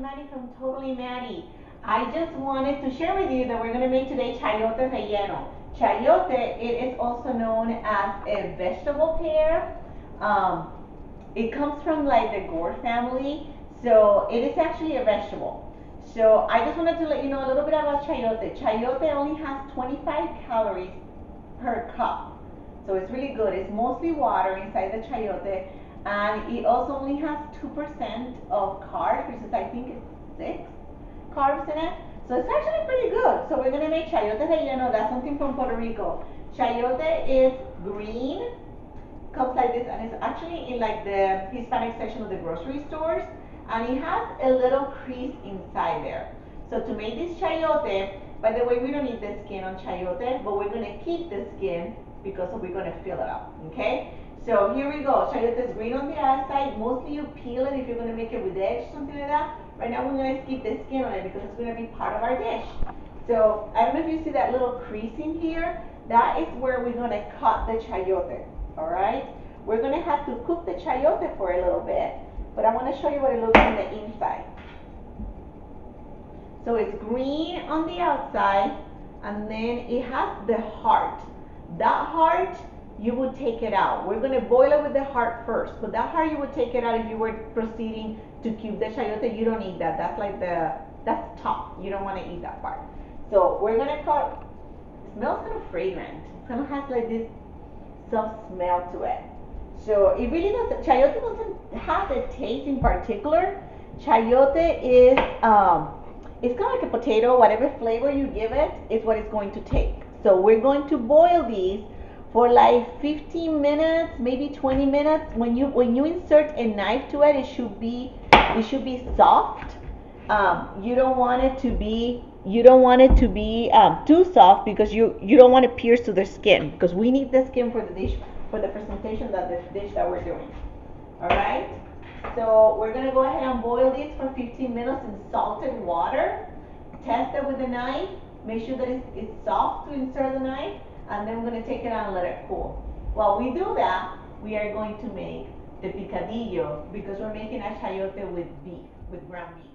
Maddie from Totally Maddie. I just wanted to share with you that we're going to make today Chayote Relleno. Chayote, it is also known as a vegetable pear. Um, it comes from like the gourd family, so it is actually a vegetable. So I just wanted to let you know a little bit about chayote. Chayote only has 25 calories per cup. So it's really good. It's mostly water inside the chayote, and it also only has 2% of carbs, which is I think it's 6 carbs in it. So it's actually pretty good. So we're gonna make chayote relleno. That's something from Puerto Rico. Chayote is green, comes like this, and it's actually in like the Hispanic section of the grocery stores, and it has a little crease inside there. So to make this chayote, by the way, we don't need the skin on chayote, but we're gonna keep the skin because we're gonna fill it up, okay? So here we go. Chayote is green on the outside. Mostly you peel it if you're gonna make it with eggs, something like that. Right now we're gonna keep the skin on it because it's gonna be part of our dish. So I don't know if you see that little crease in here. That is where we're gonna cut the chayote. All right, we're gonna have to cook the chayote for a little bit, but I want to show you what it looks on the inside. So it's green on the outside, and then it has the heart. That heart, you would take it out. We're gonna boil it with the heart first, but that heart you would take it out if you were proceeding to cube the chayote. You don't eat that. That's like that's top. You don't want to eat that part. So we're gonna cut. It smells kind of fragrant. It kind of has like this some smell to it. So it really doesn't, chayote doesn't have a taste in particular. Chayote is, it's kind of like a potato. Whatever flavor you give it is what it's going to take. So we're going to boil these for like 15 minutes, maybe 20 minutes. When you insert a knife to it, it should be soft. You don't want it to be too soft because you don't want to pierce to the skin, because we need the skin for the dish, for the presentation that the dish that we're doing. All right. So we're gonna go ahead and boil these for 15 minutes in salted water. Test it with a knife. Make sure that it's soft to insert the knife, and then we're gonna take it out and let it cool. While we do that, we are going to make the picadillo because we're making a chayote with beef, with ground beef.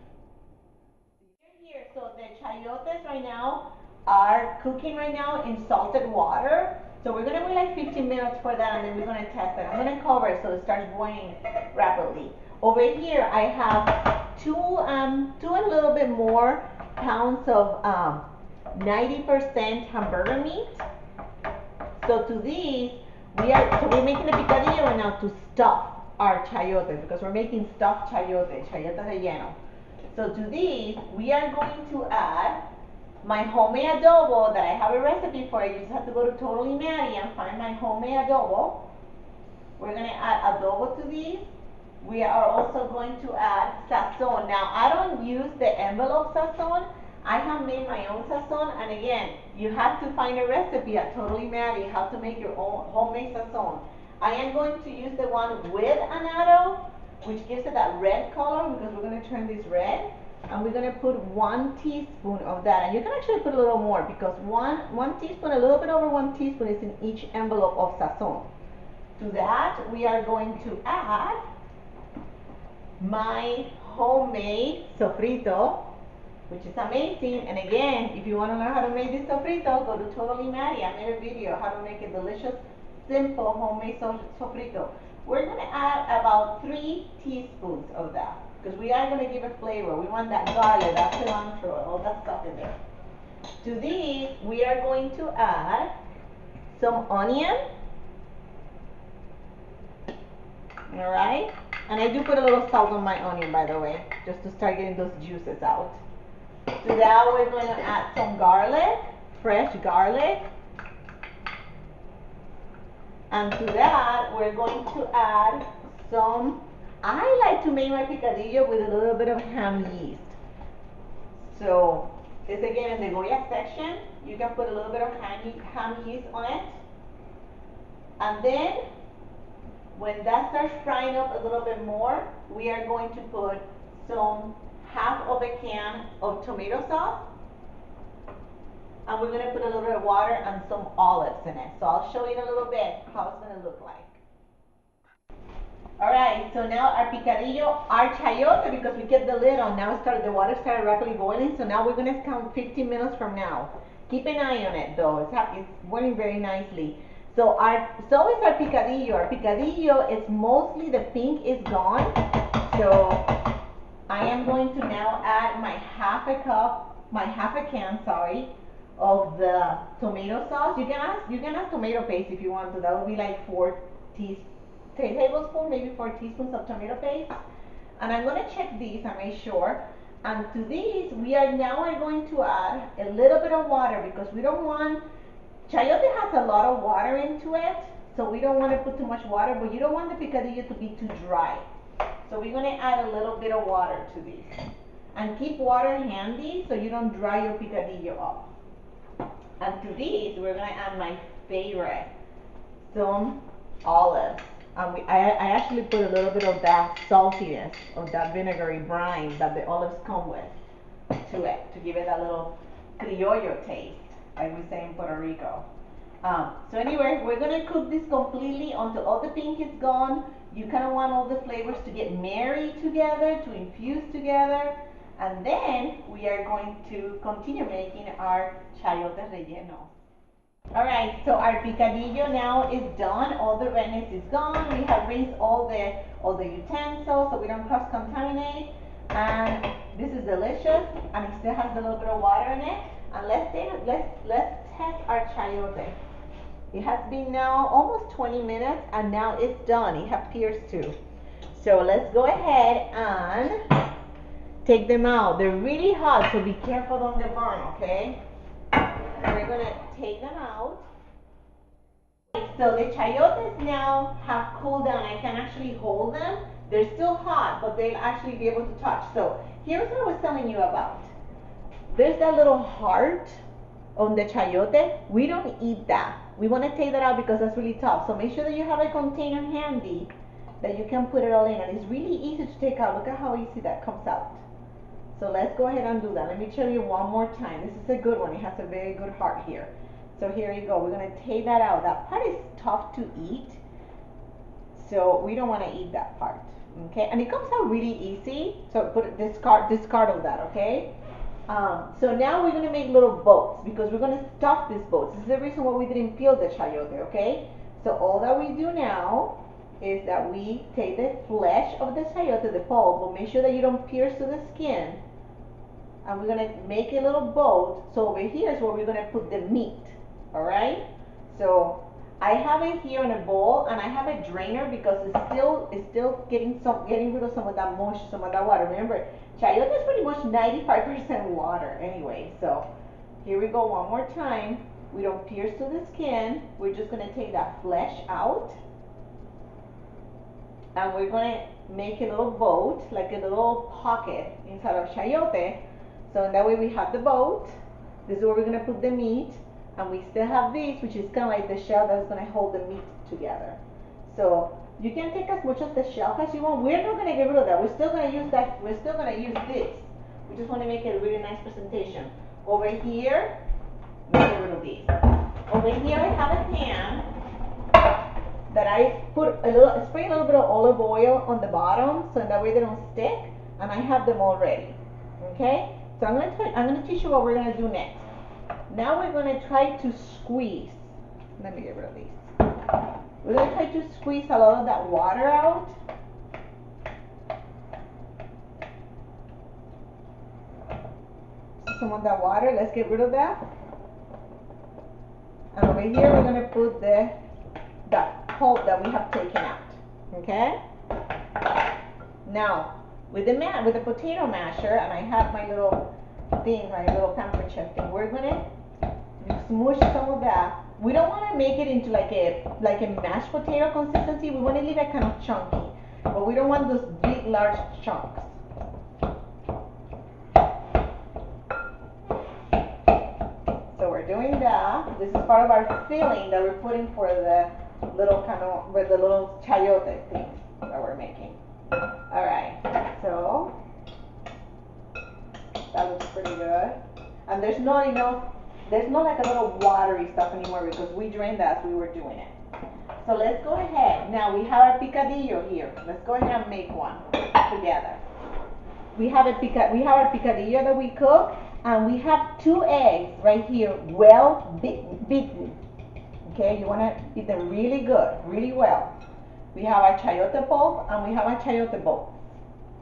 Here, so the chayotes right now are cooking right now in salted water. So we're gonna wait like 15 minutes for that, and then we're gonna test it. I'm gonna cover it so it starts boiling rapidly. Over here, I have two and a little bit more pounds of 90% hamburger meat. So to these, we're making a picadillo right now to stuff our chayotes, because we're making stuffed chayote relleno. So to these, we are going to add my homemade adobo that I have a recipe for. You just have to go to Totally Maddie and find my homemade adobo. We're going to add adobo to these. We are also going to add sazon. Now, I don't use the envelope sazon. I have made my own sazon, and again, you have to find a recipe at Totally Maddie how to make your own homemade sazon. I am going to use the one with annatto, which gives it that red color, because we're going to turn this red, and we're going to put 1 teaspoon of that. And you can actually put a little more, because one teaspoon, a little bit over 1 teaspoon is in each envelope of sazon. To that, we are going to add my homemade sofrito, which is amazing. And again, if you want to learn how to make this sofrito, go to Totally Maddie. I made a video how to make a delicious, simple homemade sofrito. We're going to add about 3 teaspoons of that, because we are going to give it flavor. We want that garlic, that cilantro, all that stuff in there. To these, we are going to add some onion. All right. And I do put a little salt on my onion, by the way, just to start getting those juices out. To that, we're going to add some garlic, fresh garlic. And to that, we're going to add some, I like to make my picadillo with a little bit of ham yeast. So this again in the Goya section, you can put a little bit of ham yeast on it. And then when that starts frying up a little bit more, we are going to put some half of a can of tomato sauce. And we're going to put a little bit of water and some olives in it. So I'll show you in a little bit how it's going to look like. All right, so now our picadillo, our chayote, because we kept the lid on, now the water started rapidly boiling, so now we're gonna count 15 minutes from now. Keep an eye on it though, it's boiling very nicely. So is our picadillo. Our picadillo is mostly the pink is gone. So I am going to now add my half a can, sorry, of the tomato sauce. You can add tomato paste if you want to. That would be like 3 tablespoons, maybe 4 teaspoons of tomato paste. And I'm going to check these and make sure. And to these, we are going to add a little bit of water because we don't want, chayote has a lot of water into it, so we don't want to put too much water, but you don't want the picadillo to be too dry. So we're going to add a little bit of water to these. And keep water handy so you don't dry your picadillo up. And to these, we're going to add my favorite, some olives. I actually put a little bit of that saltiness, of that vinegary brine that the olives come with to it, to give it that little criollo taste, like we say in Puerto Rico. So anyway, we're going to cook this completely until all the pink is gone. You kind of want all the flavors to get married together, to infuse together. And then we are going to continue making our Chayote Relleno. All right, so our picadillo now is done. All the redness is gone. We have rinsed all the utensils so we don't cross-contaminate. And this is delicious, and it still has a little bit of water in it. And let's test our chayote. It has been now almost 20 minutes, and now it's done. It appears to. So let's go ahead and take them out. They're really hot, so be careful on the burn, okay? We're gonna take them out. So the chayotes now have cooled down. I can actually hold them. They're still hot, but they'll actually be able to touch. So here's what I was telling you about. There's that little heart on the chayote. We don't eat that. We want to take that out because that's really tough. So make sure that you have a container handy that you can put it all in. And it's really easy to take out. Look at how easy that comes out. So let's go ahead and do that. Let me show you one more time. This is a good one. It has a very good heart here. So here you go. We're going to take that out. That part is tough to eat, so we don't want to eat that part. Okay, and it comes out really easy. So discard of that. Okay. So now we're going to make little boats because we're going to stuff these boats. This is the reason why we didn't peel the chayote. Okay. So all that we do now is that we take the flesh of the chayote, the pulp, but make sure that you don't pierce to the skin. And we're going to make a little boat. So over here is where we're going to put the meat. All right. So I have it here in a bowl, and I have a drainer because it's still getting rid of some of that mush, some of that water. Remember, chayote is pretty much 95% water anyway. So here we go one more time. We don't pierce to the skin. We're just going to take that flesh out, and we're going to make a little boat, like a little pocket inside of chayote. So in that way we have the boat. This is where we're going to put the meat. And we still have this, which is kind of like the shell that's going to hold the meat together. So you can take as much of the shell as you want. We're not going to get rid of that. We're still going to use that. We're still going to use this. We just want to make it a really nice presentation. Over here, let's get rid of these. Over here, I have a pan that I spray a little bit of olive oil on the bottom, so that way they don't stick. And I have them all ready. Okay. So I'm going to teach you what we're going to do next. Now we're going to try to squeeze. Let me get rid of these. We're going to try to squeeze a lot of that water out. Some of that water, let's get rid of that. And over here we're going to put that pulp that we have taken out. Okay? Now, with the potato masher, and I have my little thing, my little pamper chef thing, we're going to smush some of that. We don't want to make it into like a mashed potato consistency. We want to leave it kind of chunky, but we don't want those big large chunks. So we're doing that. This is part of our filling that we're putting for the little chayote things that we're making. All right, so that looks pretty good. And there's not like a little watery stuff anymore because we drained that as we were doing it. So So let's go ahead. Now we have our picadillo here. Let's go ahead and make one together. We have our picadillo that we cook, and we have 2 eggs right here, well beaten. Okay, you want to beat them really good, really well. We have our chayote pulp and we have our chayote pulp.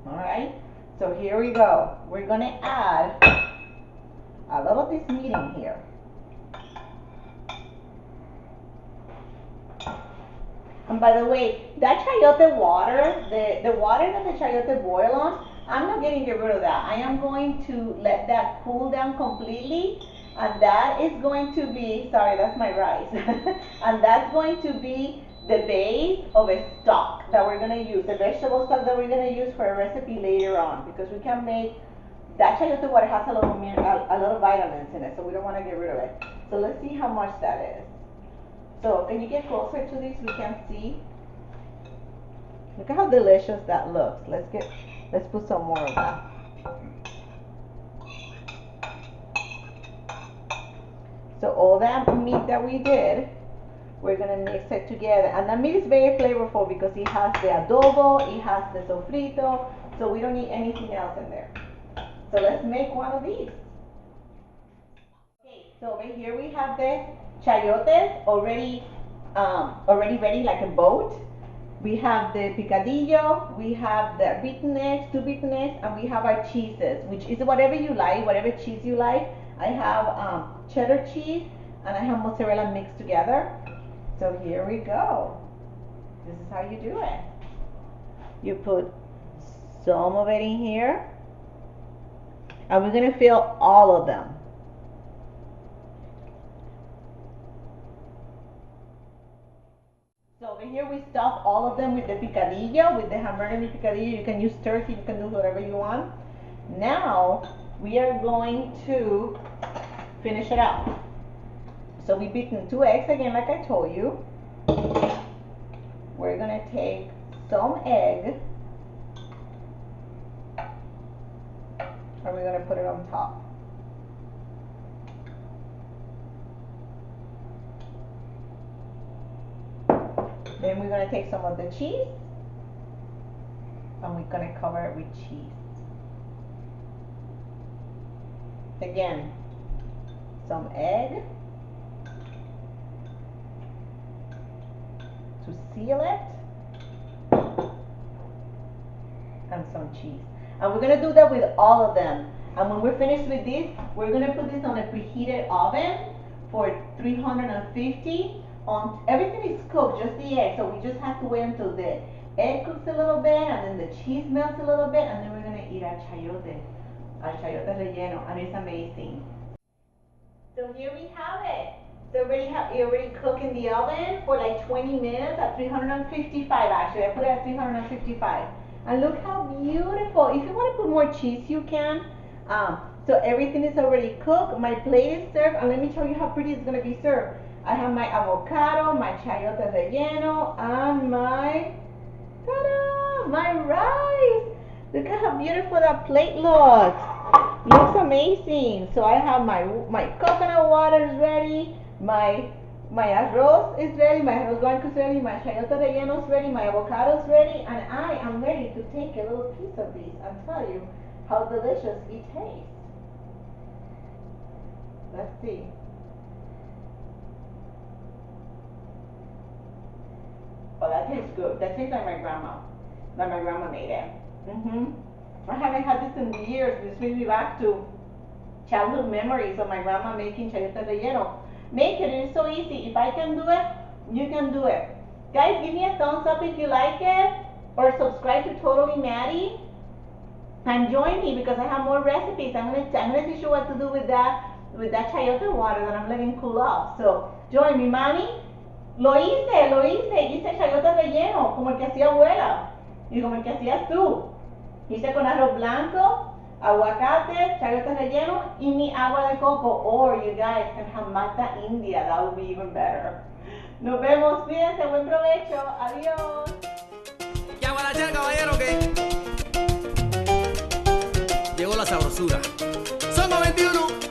All right. So here we go. We're gonna add a little of this meat in here. And by the way, that chayote water, the water that the chayote boil on, I'm not going to get rid of that. I am going to let that cool down completely, and that is going to be, sorry, that's my rice, and that's going to be the base of a stock that we're going to use, the vegetable stock that we're going to use for a recipe later on, because we can make, that chayote water has a lot of vitamins in it, so we don't want to get rid of it. So let's see how much that is. So can you get closer to this? We can see. Look at how delicious that looks. Let's put some more of that. So all that meat that we did, we're gonna mix it together. And that meat is very flavorful because it has the adobo, it has the sofrito, so we don't need anything else in there. So let's make one of these. Okay, so over here we have the chayotes already ready like a boat. We have the picadillo, we have the beaten eggs, 2 beaten eggs, and we have our cheeses, which is whatever you like, whatever cheese you like. I have cheddar cheese and I have mozzarella mixed together. So here we go. This is how you do it. You put some of it in here, and we're gonna fill all of them. So over here we stuff all of them with the picadillo, with the hamburger meat picadillo. You can use turkey, you can do whatever you want. Now we are going to finish it out. So we beaten 2 eggs again, like I told you. We're gonna take some egg and we're gonna put it on top. Then we're going to take some of the cheese and we're going to cover it with cheese. Again, some egg to seal it, and some cheese. And we're going to do that with all of them. And when we're finished with this, we're going to put this on a preheated oven for 350. Everything is cooked, just the egg, so we just have to wait until the egg cooks a little bit and then the cheese melts a little bit, and then we're gonna eat our chayote relleno, and it's amazing. So here we have it. So it already cooked in the oven for like 20 minutes at 355 actually. I put it at 355. And look how beautiful. If you want to put more cheese, you can. So everything is already cooked. My plate is served, and let me show you how pretty it's gonna be served. I have my avocado, my chayote relleno, and my, ta-da, my rice. Look at how beautiful that plate looks. Looks amazing. So I have my coconut water is ready, my arroz is ready, my arroz blanco is ready, my chayote relleno is ready, my avocado is ready, and I am ready to take a little piece of these and tell you how delicious it tastes. Let's see. Oh, that tastes good. That tastes like my grandma. Like my grandma made it. I haven't had this in years. This brings me back to childhood memories of my grandma making chayote relleno. Make it. It's so easy. If I can do it, you can do it. Guys, give me a thumbs up if you like it, or subscribe to Totally Maddie, and join me because I have more recipes. I'm gonna teach you what to do with that chayote water that I'm letting cool off. So join me, mami. Lo hice chayote relleno, como el que hacía abuela, y como el que hacías tú. Hice con arroz blanco, aguacate, chayote relleno, y mi agua de coco. Or you guys can have mata india, that would be even better. Nos vemos, cuídense, buen provecho, adiós. ¿Qué hago la chela, caballero, qué? Llegó la sabrosura. Somos 21.